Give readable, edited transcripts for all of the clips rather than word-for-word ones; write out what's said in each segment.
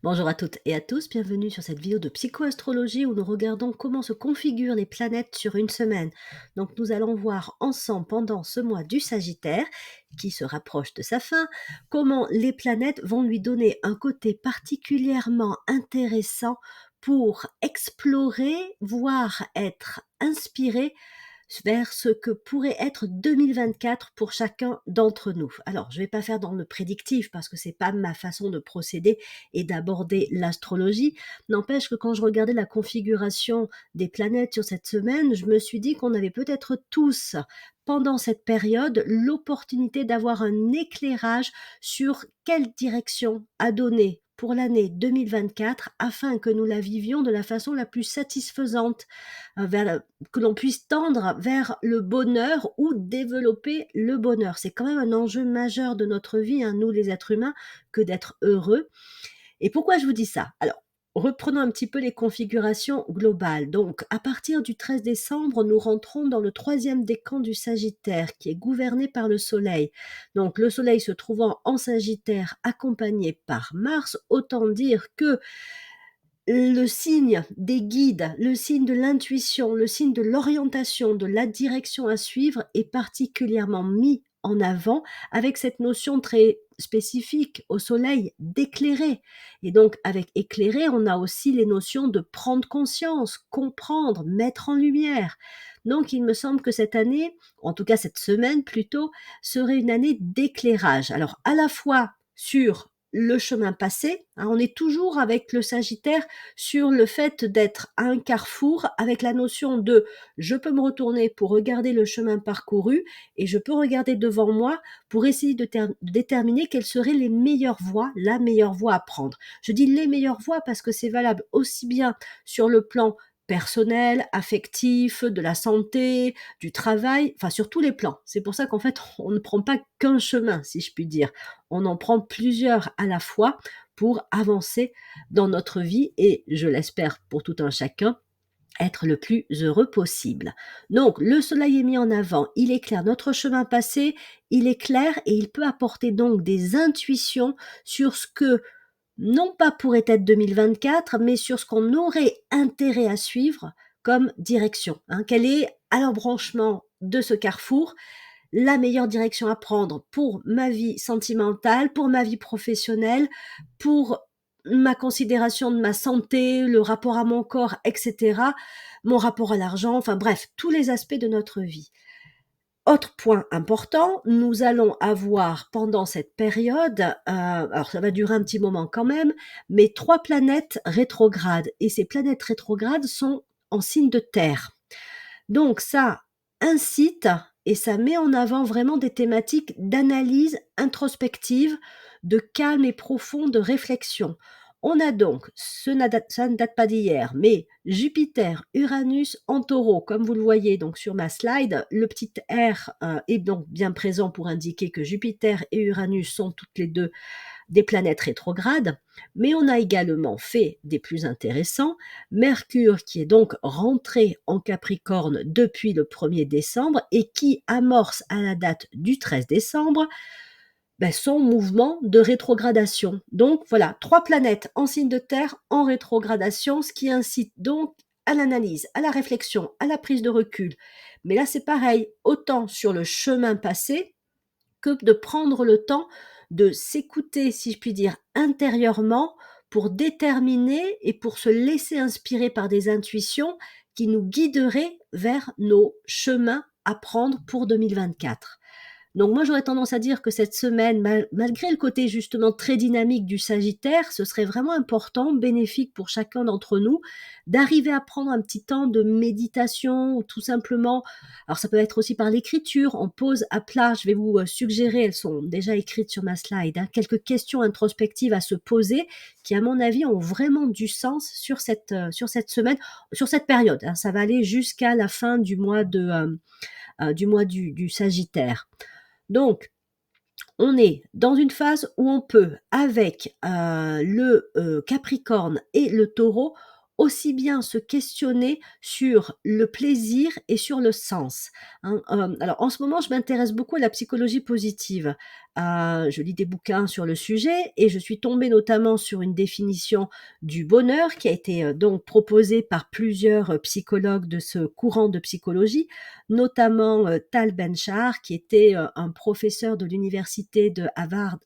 Bonjour à toutes et à tous, bienvenue sur cette vidéo de psychoastrologie où nous regardons comment se configurent les planètes sur une semaine. Donc nous allons voir ensemble pendant ce mois du Sagittaire, qui se rapproche de sa fin, comment les planètes vont lui donner un côté particulièrement intéressant pour explorer, voire être inspiré vers ce que pourrait être 2024 pour chacun d'entre nous. Alors, je ne vais pas faire dans le prédictif parce que c'est pas ma façon de procéder et d'aborder l'astrologie. N'empêche que quand je regardais la configuration des planètes sur cette semaine, je me suis dit qu'on avait peut-être tous, pendant cette période, l'opportunité d'avoir un éclairage sur quelle direction à donner pour l'année 2024 afin que nous la vivions de la façon la plus satisfaisante, que l'on puisse tendre vers le bonheur ou développer le bonheur. C'est quand même un enjeu majeur de notre vie, nous les êtres humains, que d'être heureux. Et pourquoi je vous dis ça? Alors, reprenons un petit peu les configurations globales. Donc, à partir du 13 décembre, nous rentrons dans le troisième décan du Sagittaire, qui est gouverné par le Soleil. Donc, le Soleil se trouvant en Sagittaire, accompagné par Mars, autant dire que le signe des guides, le signe de l'intuition, le signe de l'orientation, de la direction à suivre est particulièrement mis en avant avec cette notion très spécifique au soleil d'éclairer. Et donc avec éclairer, on a aussi les notions de prendre conscience, comprendre, mettre en lumière. Donc il me semble que cette année, en tout cas cette semaine plutôt, serait une année d'éclairage. Alors à la fois sur le chemin passé, on est toujours avec le Sagittaire sur le fait d'être à un carrefour avec la notion de je peux me retourner pour regarder le chemin parcouru et je peux regarder devant moi pour essayer de déterminer quelles seraient les meilleures voies, la meilleure voie à prendre. Je dis les meilleures voies parce que c'est valable aussi bien sur le plan personnel, affectif, de la santé, du travail, enfin sur tous les plans. C'est pour ça qu'en fait, on ne prend pas qu'un chemin, si je puis dire. On en prend plusieurs à la fois pour avancer dans notre vie et, je l'espère pour tout un chacun, être le plus heureux possible. Donc, le soleil est mis en avant, il éclaire notre chemin passé, il éclaire et il peut apporter donc des intuitions sur ce que, non pas pourrait être 2024, mais sur ce qu'on aurait intérêt à suivre comme direction. Quel est, à l'embranchement de ce carrefour, la meilleure direction à prendre pour ma vie sentimentale, pour ma vie professionnelle, pour ma considération de ma santé, le rapport à mon corps, etc., mon rapport à l'argent, enfin bref, tous les aspects de notre vie. Autre point important, nous allons avoir pendant cette période, alors ça va durer un petit moment quand même, mais 3 planètes rétrogrades et ces planètes rétrogrades sont en signe de terre. Donc ça incite et ça met en avant vraiment des thématiques d'analyse introspective, de calme et profond de réflexion. On a donc, ça ne date pas d'hier, mais Jupiter, Uranus en taureau, comme vous le voyez donc sur ma slide, le petit R est donc bien présent pour indiquer que Jupiter et Uranus sont toutes les deux des planètes rétrogrades, mais on a également fait des plus intéressants, Mercure qui est donc rentré en Capricorne depuis le 1er décembre et qui amorce à la date du 13 décembre son mouvement de rétrogradation. Donc voilà, 3 planètes en signe de terre en rétrogradation, ce qui incite donc à l'analyse, à la réflexion, à la prise de recul. Mais là c'est pareil, autant sur le chemin passé que de prendre le temps de s'écouter, si je puis dire, intérieurement pour déterminer et pour se laisser inspirer par des intuitions qui nous guideraient vers nos chemins à prendre pour 2024. Donc moi j'aurais tendance à dire que cette semaine, malgré le côté justement très dynamique du Sagittaire, ce serait vraiment important, bénéfique pour chacun d'entre nous, d'arriver à prendre un petit temps de méditation ou tout simplement, alors ça peut être aussi par l'écriture, on pose à plat, je vais vous suggérer, elles sont déjà écrites sur ma slide, quelques questions introspectives à se poser qui à mon avis ont vraiment du sens sur cette semaine, sur cette période. Ça va aller jusqu'à la fin du mois du Sagittaire. Donc, on est dans une phase où on peut, avec le Capricorne et le Taureau, aussi bien se questionner sur le plaisir et sur le sens. Alors, en ce moment, je m'intéresse beaucoup à la psychologie positive, je lis des bouquins sur le sujet et je suis tombée notamment sur une définition du bonheur qui a été donc proposée par plusieurs psychologues de ce courant de psychologie, notamment Tal Ben-Shahar, qui était un professeur de l'université de Harvard,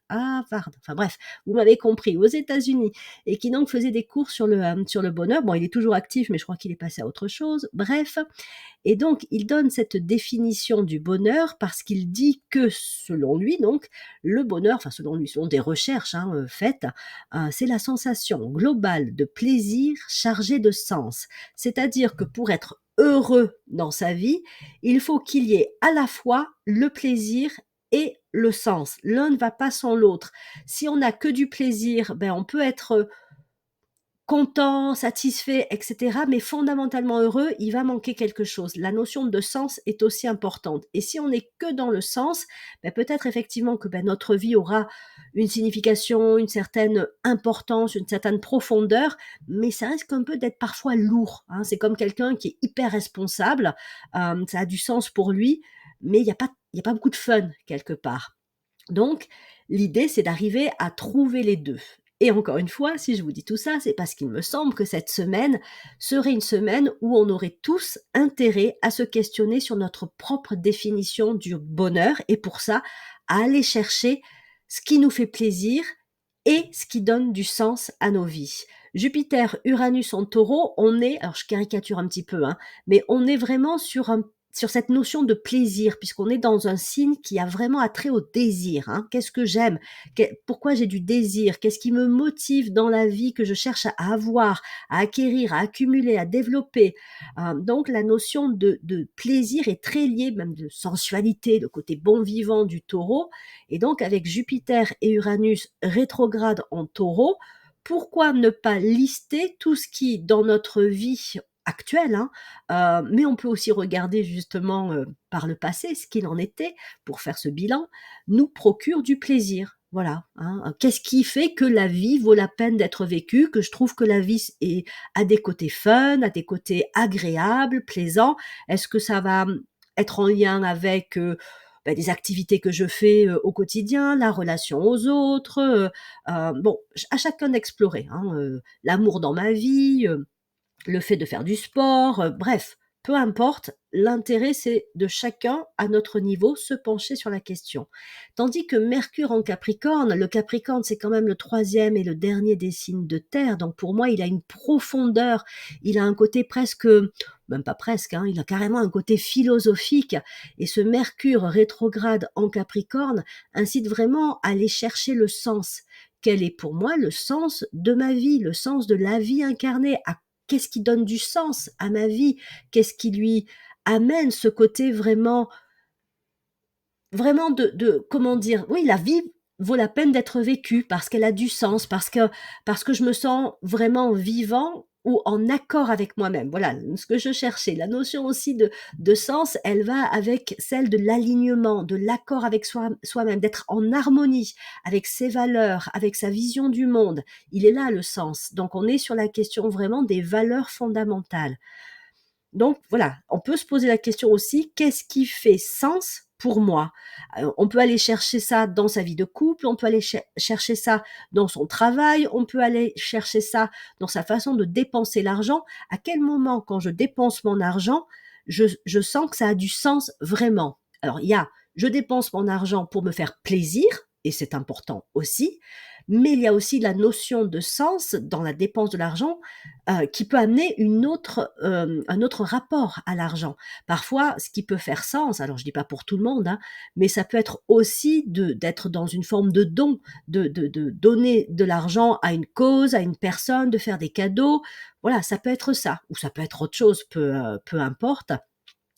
enfin bref, vous m'avez compris, aux États-Unis, et qui donc faisait des cours sur le bonheur. Bon, il est toujours actif, mais je crois qu'il est passé à autre chose. Bref, et donc, il donne cette définition du bonheur parce qu'il dit que, selon lui, donc, le bonheur, enfin, selon lui, selon des recherches faites, c'est la sensation globale de plaisir chargée de sens. C'est-à-dire que pour être heureux dans sa vie, il faut qu'il y ait à la fois le plaisir et le sens. L'un ne va pas sans l'autre. Si on n'a que du plaisir, ben on peut être content, satisfait, etc. Mais fondamentalement heureux, il va manquer quelque chose. La notion de sens est aussi importante. Et si on n'est que dans le sens, ben peut-être effectivement que notre vie aura une signification, une certaine importance, une certaine profondeur, mais ça risque un peu d'être parfois lourd. Hein. C'est comme quelqu'un qui est hyper responsable, ça a du sens pour lui, mais il n'y a pas beaucoup de fun quelque part. Donc, l'idée, c'est d'arriver à trouver les deux. Et encore une fois, si je vous dis tout ça, c'est parce qu'il me semble que cette semaine serait une semaine où on aurait tous intérêt à se questionner sur notre propre définition du bonheur et pour ça, à aller chercher ce qui nous fait plaisir et ce qui donne du sens à nos vies. Jupiter, Uranus en taureau, on est, alors je caricature un petit peu, mais on est vraiment sur cette notion de plaisir, puisqu'on est dans un signe qui a vraiment attrait au désir. Qu'est-ce que j'aime? Pourquoi j'ai du désir? Qu'est-ce qui me motive dans la vie que je cherche à avoir, à acquérir, à accumuler, à développer? Donc la notion de plaisir est très liée, même de sensualité, le côté bon vivant du taureau. Et donc avec Jupiter et Uranus rétrograde en taureau, pourquoi ne pas lister tout ce qui, dans notre vie actuelle, mais on peut aussi regarder justement par le passé ce qu'il en était pour faire ce bilan, nous procure du plaisir. Voilà. Qu'est-ce qui fait que la vie vaut la peine d'être vécue, que je trouve que la vie a des côtés fun, a des côtés agréables, plaisants? Est-ce que ça va être en lien avec des activités que je fais au quotidien, la relation aux autres, bon, à chacun d'explorer, l'amour dans ma vie, le fait de faire du sport, bref, peu importe, l'intérêt c'est de chacun à notre niveau se pencher sur la question. Tandis que Mercure en Capricorne, le Capricorne c'est quand même le 3e et le dernier des signes de terre, donc pour moi il a une profondeur, il a un côté presque, même pas presque, il a carrément un côté philosophique, et ce Mercure rétrograde en Capricorne incite vraiment à aller chercher le sens. Quel est pour moi le sens de ma vie, le sens de la vie incarnée? Qu'est-ce qui donne du sens à ma vie? Qu'est-ce qui lui amène ce côté vraiment comment dire? Oui, la vie vaut la peine d'être vécue parce qu'elle a du sens, parce que je me sens vraiment vivant ou en accord avec moi-même. Voilà ce que je cherchais. La notion aussi de sens, elle va avec celle de l'alignement, de l'accord avec soi-même, d'être en harmonie avec ses valeurs, avec sa vision du monde. Il est là le sens. Donc on est sur la question vraiment des valeurs fondamentales. Donc voilà, on peut se poser la question aussi, qu'est-ce qui fait sens pour moi? On peut aller chercher ça dans sa vie de couple, on peut aller chercher ça dans son travail, on peut aller chercher ça dans sa façon de dépenser l'argent. À quel moment, quand je dépense mon argent, je sens que ça a du sens vraiment? Alors il y a, je dépense mon argent pour me faire plaisir, et c'est important aussi, mais il y a aussi la notion de sens dans la dépense de l'argent qui peut amener un autre rapport à l'argent. Parfois, ce qui peut faire sens, alors je dis pas pour tout le monde, mais ça peut être aussi d'être dans une forme de don, de donner de l'argent à une cause, à une personne, de faire des cadeaux. Voilà, ça peut être ça, ou ça peut être autre chose, peu importe.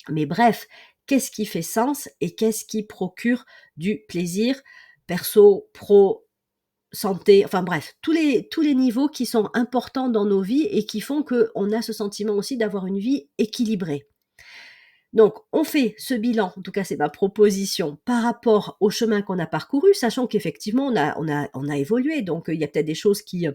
Mais bref, qu'est-ce qui fait sens et qu'est-ce qui procure du plaisir perso, pro, santé, enfin bref, tous les niveaux qui sont importants dans nos vies et qui font qu'on a ce sentiment aussi d'avoir une vie équilibrée. Donc, on fait ce bilan, en tout cas c'est ma proposition, par rapport au chemin qu'on a parcouru, sachant qu'effectivement on a évolué, donc il y a peut-être des choses qui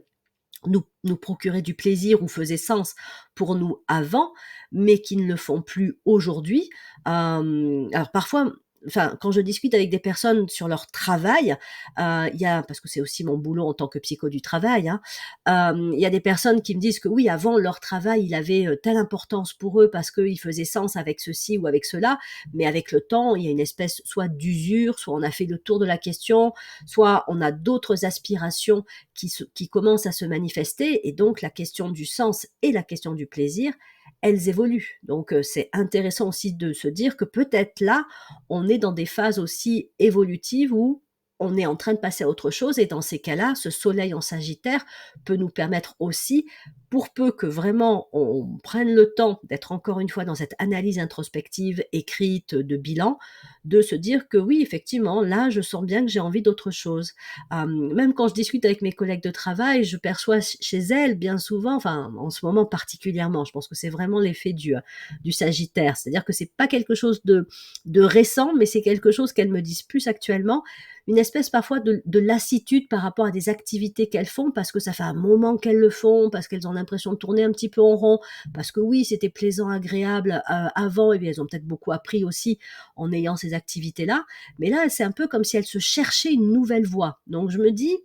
nous procuraient du plaisir ou faisaient sens pour nous avant, mais qui ne le font plus aujourd'hui. Alors parfois, enfin, quand je discute avec des personnes sur leur travail, il y a parce que c'est aussi mon boulot en tant que psycho du travail, hein, il y a des personnes qui me disent que oui, avant leur travail, il avait, telle importance pour eux parce qu'il faisait sens avec ceci ou avec cela, mais avec le temps, il y a une espèce soit d'usure, soit on a fait le tour de la question, soit on a d'autres aspirations qui commencent à se manifester et donc la question du sens et la question du plaisir, elles évoluent. Donc c'est intéressant aussi de se dire que peut-être là, on est dans des phases aussi évolutives où on est en train de passer à autre chose et dans ces cas-là, ce soleil en Sagittaire peut nous permettre aussi, pour peu que vraiment on prenne le temps d'être encore une fois dans cette analyse introspective écrite de bilan, de se dire que oui, effectivement, là, je sens bien que j'ai envie d'autre chose. Même quand je discute avec mes collègues de travail, je perçois chez elles bien souvent, enfin en ce moment particulièrement, je pense que c'est vraiment l'effet du Sagittaire, c'est-à-dire que c'est pas quelque chose de récent, mais c'est quelque chose qu'elles me disent plus actuellement, une espèce parfois de lassitude par rapport à des activités qu'elles font, parce que ça fait un moment qu'elles le font, parce qu'elles ont l'impression de tourner un petit peu en rond, parce que oui, c'était plaisant, agréable avant, et bien elles ont peut-être beaucoup appris aussi en ayant ces activités-là, mais là, c'est un peu comme si elles se cherchaient une nouvelle voie. Donc je me dis,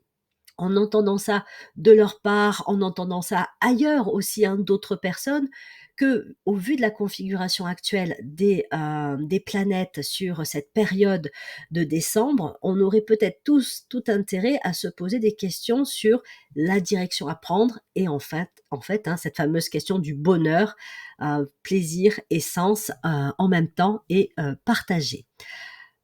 en entendant ça de leur part, en entendant ça ailleurs aussi, hein, d'autres personnes, que, au vu de la configuration actuelle des planètes sur cette période de décembre, on aurait peut-être tous tout intérêt à se poser des questions sur la direction à prendre et en fait, hein, cette fameuse question du bonheur, plaisir et sens en même temps et partagé.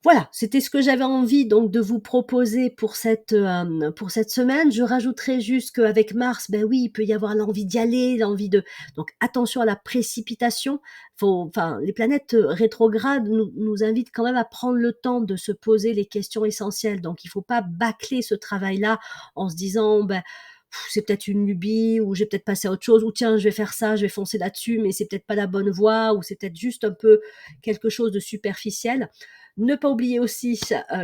Voilà, c'était ce que j'avais envie donc de vous proposer pour cette semaine. Je rajouterai juste qu'avec Mars, ben oui, il peut y avoir l'envie d'y aller, l'envie de donc attention à la précipitation. Enfin, les planètes rétrogrades nous invitent quand même à prendre le temps de se poser les questions essentielles. Donc, il faut pas bâcler ce travail-là en se disant, ben, c'est peut-être une lubie ou j'ai peut-être passé à autre chose ou tiens, je vais faire ça, je vais foncer là-dessus, mais c'est peut-être pas la bonne voie ou c'est peut-être juste un peu quelque chose de superficiel. Ne pas oublier aussi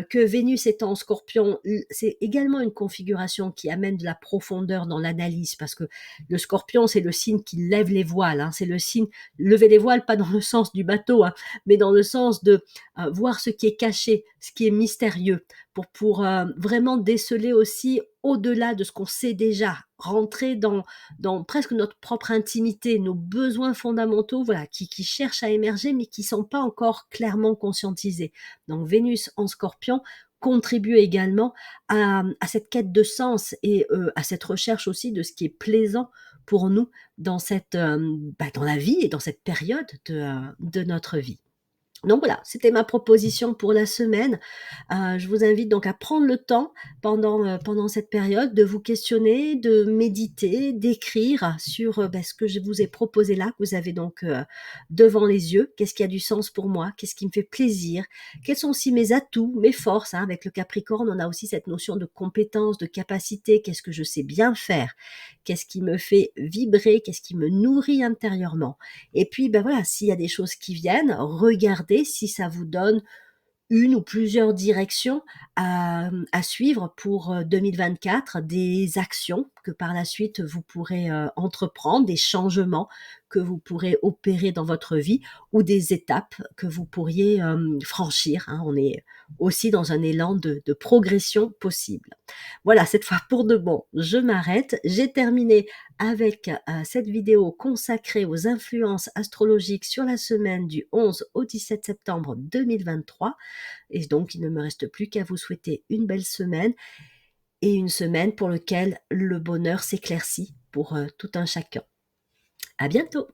que Vénus étant en Scorpion, c'est également une configuration qui amène de la profondeur dans l'analyse parce que le Scorpion, c'est le signe qui lève les voiles. Hein, c'est le signe lever les voiles, pas dans le sens du bateau, hein, mais dans le sens de voir ce qui est caché, ce qui est mystérieux, pour vraiment déceler aussi au-delà de ce qu'on sait déjà, rentrer dans presque notre propre intimité, nos besoins fondamentaux, voilà, qui cherchent à émerger mais qui sont pas encore clairement conscientisés. Donc Vénus en Scorpion contribue également à cette quête de sens et à cette recherche aussi de ce qui est plaisant pour nous dans dans la vie et dans cette période de notre vie. Donc voilà, c'était ma proposition pour la semaine. Je vous invite donc à prendre le temps pendant cette période de vous questionner, de méditer, d'écrire sur, ce que je vous ai proposé là, que vous avez donc, devant les yeux. Qu'est-ce qui a du sens pour moi? Qu'est-ce qui me fait plaisir? Quels sont aussi mes atouts, mes forces, hein? Avec le Capricorne, on a aussi cette notion de compétence, de capacité. Qu'est-ce que je sais bien faire? Qu'est-ce qui me fait vibrer? Qu'est-ce qui me nourrit intérieurement? Et puis, ben voilà, s'il y a des choses qui viennent, regardez si ça vous donne une ou plusieurs directions à suivre pour 2024, des actions que par la suite vous pourrez entreprendre, des changements que vous pourrez opérer dans votre vie ou des étapes que vous pourriez franchir. Hein. On est aussi dans un élan de progression possible. Voilà, cette fois pour de bon, je m'arrête. J'ai terminé avec cette vidéo consacrée aux influences astrologiques sur la semaine du 11 au 17 septembre 2023. Et donc, il ne me reste plus qu'à vous souhaiter une belle semaine et une semaine pour laquelle le bonheur s'éclaircit pour tout un chacun. À bientôt!